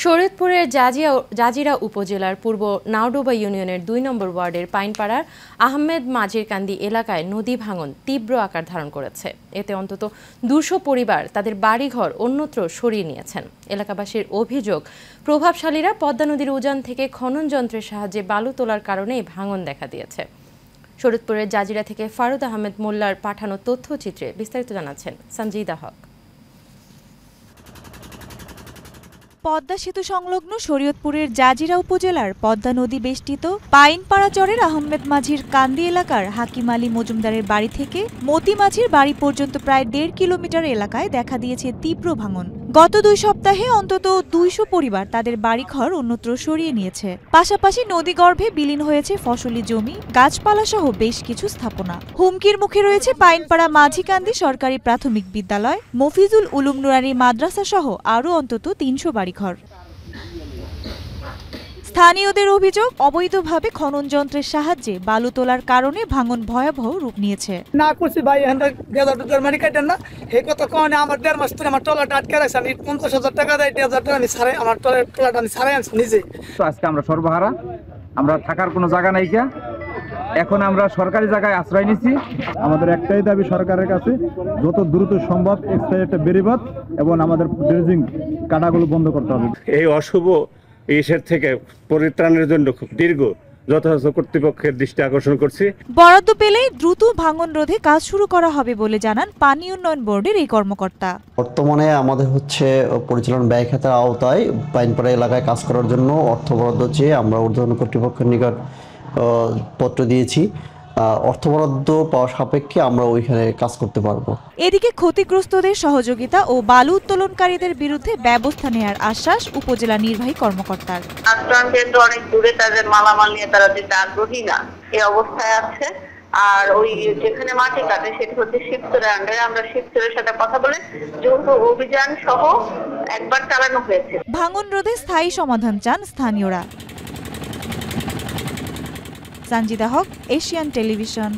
শরীয়তপুরের জাজিরা উপজেলার পূর্ব নাওডোবা ইউনিয়নের ২ নম্বর ওয়ার্ডের পাইনপাড়ার আহমেদ মাঝিরকান্দি এলাকায় নদী ভাঙন তীব্র আকার ধারণ করেছে। এতে অন্তত ২০০ পরিবার তাদের বাড়িঘর অন্যত্র সরিয়ে নিয়েছেন। এলাকাবাসীর অভিযোগ, প্রভাবশালীরা পদ্মা নদীর উজান থেকে খনন যন্ত্রের সাহায্যে বালু তোলার কারণেই ভাঙন দেখা দিয়েছে। শরীয়তপুরের জাজিরা থেকে ফারুদ আহমেদ মোল্লার পাঠানো তথ্যচিত্রে বিস্তারিত জানাচ্ছেন সঞ্জিদা হক। পদ্মা সেতু সংলগ্ন শরীয়তপুরের জাজিরা উপজেলার পদ্মা নদী বেষ্টিত পাইনপাড়া চরের আহমেদ মাঝির কান্দি এলাকার হাকিম আলী মজুমদারের বাড়ি থেকে মতি মাঝির বাড়ি পর্যন্ত প্রায় ১.৫ কিলোমিটার এলাকায় দেখা দিয়েছে তীব্র ভাঙন। গত ২ সপ্তাহে অন্তত ২০০ পরিবার তাদের বাড়িঘর অন্যত্র সরিয়ে নিয়েছে। পাশাপাশি নদীগর্ভে বিলীন হয়েছে ফসলি জমি, গাছপালা সহ বেশ কিছু স্থাপনা। হুমকির মুখে রয়েছে পাইনপাড়া মাঝিকান্দি সরকারি প্রাথমিক বিদ্যালয়, মফিজুল উলুম নুরানি মাদ্রাসা সহ আরও অন্তত ৩০০ বাড়িঘর। স্থানীয়দের অভিযোগ, অবৈধভাবে খনন যন্ত্রের সাহায্যে বালু তোলার কারণে ভাঙন ভয়াবহ রূপ নিয়েছে। না করছি ভাই, মানে কাটেন না, এই কথা কনে আমার ১.৫ মাস ধরে আমার টলাটা আটকে রাখছে। আমি ৫০,০০০ টাকা দেয়, ১.৫০০ টাকা আমি সারাই, আমার টলাটা আমি সারাই আনছি নিজে। তো আজকে আমরা সর্বহারা, আমরা থাকার কোনো জায়গা নাই গিয়া, এখন আমরা সরকারি জায়গায় আশ্রয় নিছি। আমাদের একটাই দাবি সরকারের কাছে, যত দ্রুত সম্ভব এক্সট্রা একটা বেড়িবাঁধ এবং আমাদের ড্রেজিং কাটাগুলো বন্ধ করতে হবে। এই অশুভ ইসের থেকে পরিত্রাণের জন্য খুব দীর্ঘ যথাযথ কর্তৃপক্ষের দৃষ্টি আকর্ষণ করছি। বরাদ্দ পেলেই দ্রুত ভাঙন রোধে কাজ শুরু করা হবে বলে জানান পানি উন্নয়ন বোর্ডের এই কর্মকর্তা। বর্তমানে আমাদের পরিচালন ব্যয় খাতের আওতায় পাইনপাড়া এলাকায় কাজ করার জন্য অর্থ বরাদ্দ চেয়ে আমরা ঊর্ধ্বতন কর্তৃপক্ষের নিকট পত্র দিয়েছি। অর্থ বরাদ্দ পাওয়া সাপেক্ষে আমরা ওইখানে কাজ করতে পারবো। এদিকে ক্ষতিগ্রস্তদের সহযোগিতা ও বালু উত্তোলনকারীদের বিরুদ্ধে ব্যবস্থা নেওয়ার আশ্বাস উপজেলা নির্বাহী কর্মকর্তার। আক্রান্তের অনেক দূরে, তাদের মালামাল নিয়ে তারা যেতে আগ্রহী না, এই অবস্থায় আছে। আর ওই যেখানে মাটি কাটে সেটা হচ্ছে শিবচরের আন্ডারে। আমরা শিবচরের সাথে কথা বলে যৌথ অভিযান সহ একবার চালানো হয়েছে। ভাঙন রোধে স্থায়ী সমাধান চান স্থানীয়রা। সঞ্জিদা হক, এশিয়ান টেলিভিশন।